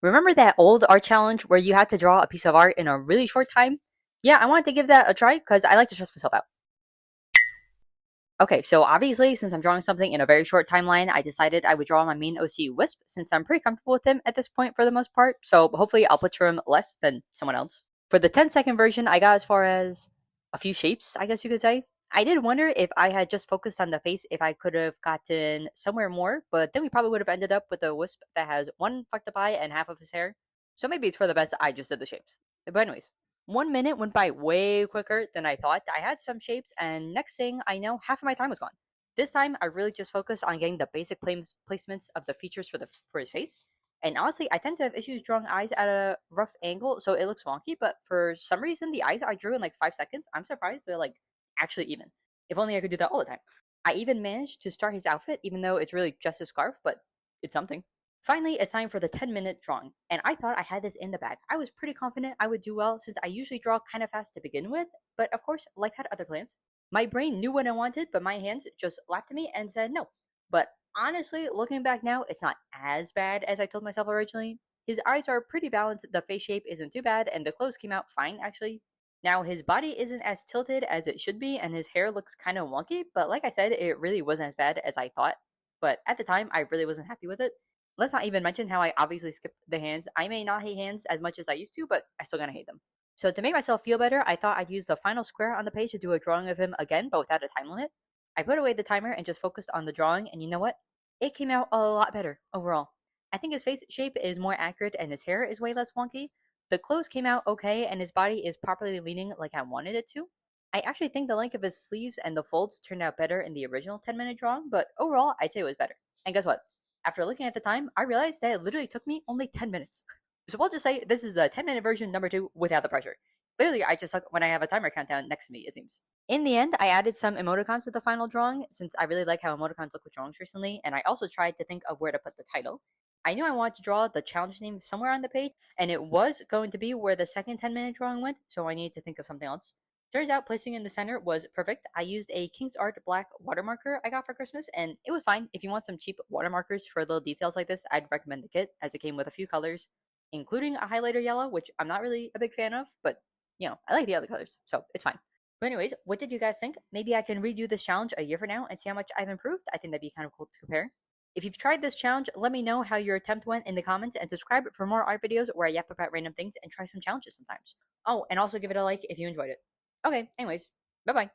Remember that old art challenge where you had to draw a piece of art in a really short time? Yeah, I wanted to give that a try because I like to stress myself out. Okay, so obviously, since I'm drawing something in a very short timeline, I decided I would draw my main OC Wisp since I'm pretty comfortable with him at this point for the most part, so hopefully I'll butcher him less than someone else. For the 10-second version, I got as far as a few shapes, I guess you could say. I did wonder if I had just focused on the face if I could have gotten somewhere more, but then we probably would have ended up with a wisp that has one fucked up eye and half of his hair. So maybe it's for the best I just did the shapes. But anyways, 1 minute went by way quicker than I thought. I had some shapes, and next thing I know, half of my time was gone. This time, I really just focused on getting the basic placements of the features for his face. And honestly, I tend to have issues drawing eyes at a rough angle, so it looks wonky. But for some reason, the eyes I drew in like 5 seconds, I'm surprised they're like actually even. If only I could do that all the time. I even managed to start his outfit, even though it's really just a scarf, but it's something. Finally, it's time for the 10-minute drawing, and I thought I had this in the bag. I was pretty confident I would do well since I usually draw kind of fast to begin with, but of course, life had other plans. My brain knew what I wanted, but my hands just laughed at me and said no. But honestly, looking back now, it's not as bad as I told myself originally. His eyes are pretty balanced, the face shape isn't too bad, and the clothes came out fine actually. Now, his body isn't as tilted as it should be, and his hair looks kind of wonky, but like I said, it really wasn't as bad as I thought. But at the time, I really wasn't happy with it. Let's not even mention how I obviously skipped the hands. I may not hate hands as much as I used to, but I still gonna hate them. So to make myself feel better, I thought I'd use the final square on the page to do a drawing of him again, but without a time limit. I put away the timer and just focused on the drawing, and you know what? It came out a lot better overall. I think his face shape is more accurate and his hair is way less wonky. The clothes came out okay, and his body is properly leaning like I wanted it to. I actually think the length of his sleeves and the folds turned out better in the original 10-minute drawing, but overall, I'd say it was better. And guess what? After looking at the time, I realized that it literally took me only 10 minutes. So we'll just say this is the 10-minute version number 2 without the pressure. Clearly, I just suck when I have a timer countdown next to me, it seems. In the end, I added some emoticons to the final drawing since I really like how emoticons look with drawings recently, and I also tried to think of where to put the title. I knew I wanted to draw the challenge name somewhere on the page, and it was going to be where the second 10-minute drawing went, so I needed to think of something else. Turns out placing in the center was perfect. I used a King's Art black water marker I got for Christmas, and it was fine. If you want some cheap water markers for little details like this, I'd recommend the kit, as it came with a few colors, including a highlighter yellow, which I'm not really a big fan of, but I like the other colors, so it's fine. But anyways, what did you guys think? Maybe I can redo this challenge a year from now and see how much I've improved. I think that'd be kind of cool to compare. If you've tried this challenge, let me know how your attempt went in the comments and subscribe for more art videos where I yap about random things and try some challenges sometimes. Oh, and also give it a like if you enjoyed it. Okay, anyways, bye bye.